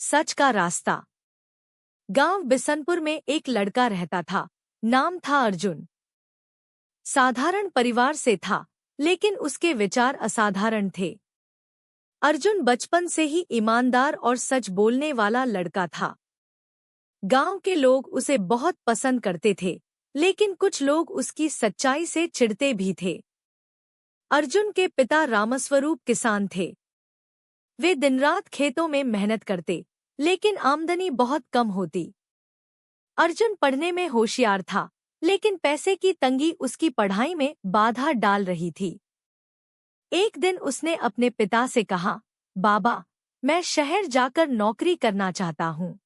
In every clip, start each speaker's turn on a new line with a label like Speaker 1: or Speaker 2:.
Speaker 1: सच का रास्ता। गांव बिसनपुर में एक लड़का रहता था। नाम था अर्जुन। साधारण परिवार से था, लेकिन उसके विचार असाधारण थे। अर्जुन बचपन से ही ईमानदार और सच बोलने वाला लड़का था। गांव के लोग उसे बहुत पसंद करते थे, लेकिन कुछ लोग उसकी सच्चाई से चिढ़ते भी थे। अर्जुन के पिता रामस्वरूप किसान थे। वे दिनरात खेतों में मेहनत करते, लेकिन आमदनी बहुत कम होती। अर्जुन पढ़ने में होशियार था, लेकिन पैसे की तंगी उसकी पढ़ाई में बाधा डाल रही थी। एक दिन उसने अपने पिता से कहा, बाबा, मैं शहर जाकर नौकरी करना चाहता हूँ।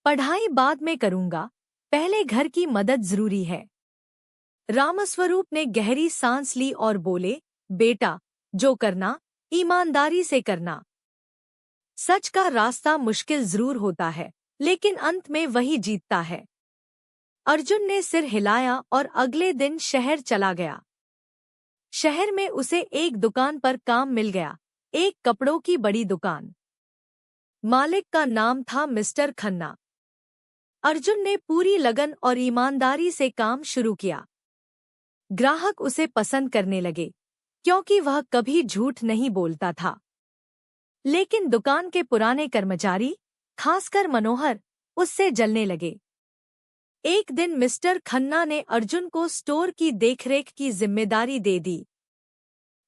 Speaker 1: पढ़ाई बाद में करूँगा, पहले घर की मदद जरूरी है। रामस्वरूप ने गहरी सांस ली और बोले, बेटा, जो करना, ईमानदारी से करना। सच का रास्ता मुश्किल जरूर होता है, लेकिन अंत में वही जीतता है। अर्जुन ने सिर हिलाया और अगले दिन शहर चला गया। शहर में उसे एक दुकान पर काम मिल गया, एक कपड़ों की बड़ी दुकान। मालिक का नाम था मिस्टर खन्ना। अर्जुन ने पूरी लगन और ईमानदारी से काम शुरू किया। ग्राहक उसे पसंद करने लगे, क्योंकि वह कभी झूठ नहीं बोलता था। लेकिन दुकान के पुराने कर्मचारी, खासकर मनोहर, उससे जलने लगे। एक दिन मिस्टर खन्ना ने अर्जुन को स्टोर की देखरेख की जिम्मेदारी दे दी।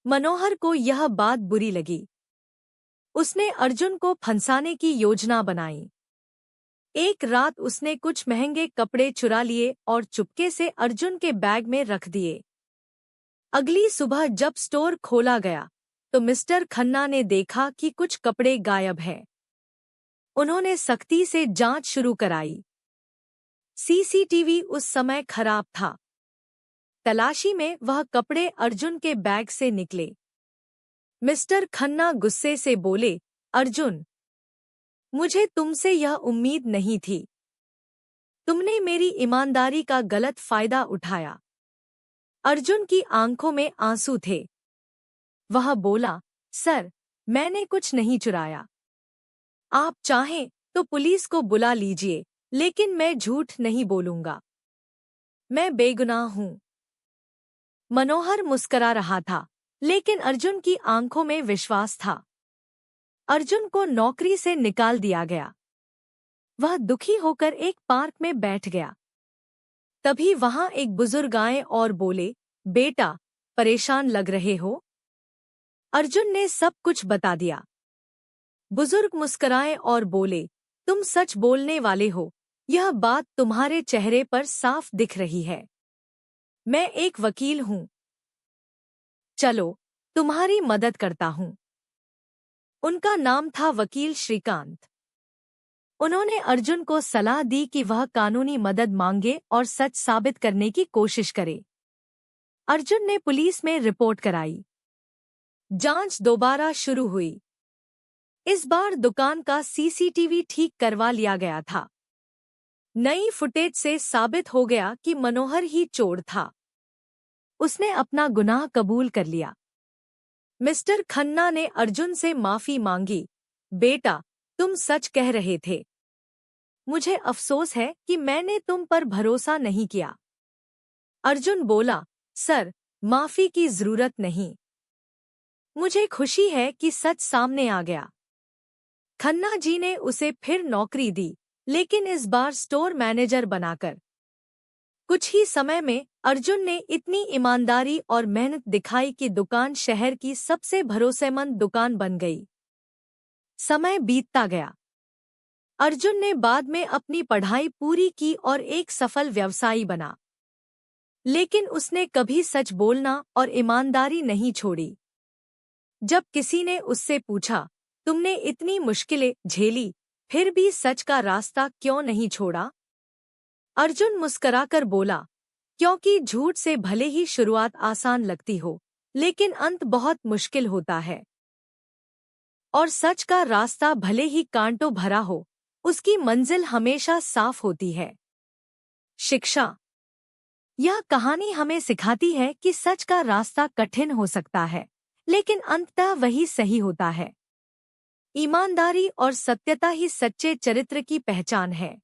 Speaker 1: मनोहर को यह बात बुरी लगी। उसने अर्जुन को फंसाने की योजना बनाई। एक रात उसने कुछ महंगे कपड़े चुरा लिए और चुपके से अर्जुन के बैग में रख दिए। अगली सुबह जब स्टोर खोला गया, तो मिस्टर खन्ना ने देखा कि कुछ कपड़े गायब हैं। उन्होंने सख्ती से जांच शुरू कराई। सीसीटीवी उस समय खराब था। तलाशी में वह कपड़े अर्जुन के बैग से निकले। मिस्टर खन्ना गुस्से से बोले, अर्जुन, मुझे तुमसे यह उम्मीद नहीं थी। तुमने मेरी ईमानदारी का गलत फायदा उठाया। अर्जुन की आंखों में आंसू थे। वह बोला, सर, मैंने कुछ नहीं चुराया। आप चाहें तो पुलिस को बुला लीजिए, लेकिन मैं झूठ नहीं बोलूंगा। मैं बेगुनाह हूँ। मनोहर मुस्करा रहा था, लेकिन अर्जुन की आंखों में विश्वास था। अर्जुन को नौकरी से निकाल दिया गया। वह दुखी होकर एक पार्क में बैठ गया। तभी वहां एक बुजुर्ग आए और बोले, बेटा, परेशान लग रहे हो? अर्जुन ने सब कुछ बता दिया। बुजुर्ग मुस्कुराए और बोले, तुम सच बोलने वाले हो, यह बात तुम्हारे चेहरे पर साफ दिख रही है। मैं एक वकील हूँ। चलो, तुम्हारी मदद करता हूँ। उनका नाम था वकील श्रीकांत। उन्होंने अर्जुन को सलाह दी कि वह कानूनी मदद मांगे और सच साबित करने की कोशिश करे। अर्जुन ने पुलिस में रिपोर्ट कराई। जांच दोबारा शुरू हुई। इस बार दुकान का सीसीटीवी ठीक करवा लिया गया था। नई फुटेज से साबित हो गया कि मनोहर ही चोर था। उसने अपना गुनाह कबूल कर लिया। मिस्टर खन्ना ने अर्जुन से माफी मांगी। बेटा, तुम सच कह रहे थे। मुझे अफसोस है कि मैंने तुम पर भरोसा नहीं किया। अर्जुन बोला, सर, माफी की जरूरत नहीं। मुझे खुशी है कि सच सामने आ गया। खन्ना जी ने उसे फिर नौकरी दी, लेकिन इस बार स्टोर मैनेजर बनाकर। कुछ ही समय में अर्जुन ने इतनी ईमानदारी और मेहनत दिखाई कि दुकान शहर की सबसे भरोसेमंद दुकान बन गई। समय बीतता गया। अर्जुन ने बाद में अपनी पढ़ाई पूरी की और एक सफल व्यवसायी बना। लेकिन उसने कभी सच बोलना और ईमानदारी नहीं छोड़ी। जब किसी ने उससे पूछा, तुमने इतनी मुश्किलें झेली, फिर भी सच का रास्ता क्यों नहीं छोड़ा? अर्जुन मुस्कुराकर बोला, क्योंकि झूठ से भले ही शुरुआत आसान लगती हो, लेकिन अंत बहुत मुश्किल होता है। और सच का रास्ता भले ही कांटों भरा हो, उसकी मंजिल हमेशा साफ होती है। शिक्षा। यह कहानी हमें सिखाती है कि सच का रास्ता कठिन हो सकता है, लेकिन अंततः वही सही होता है। ईमानदारी और सत्यता ही सच्चे चरित्र की पहचान है।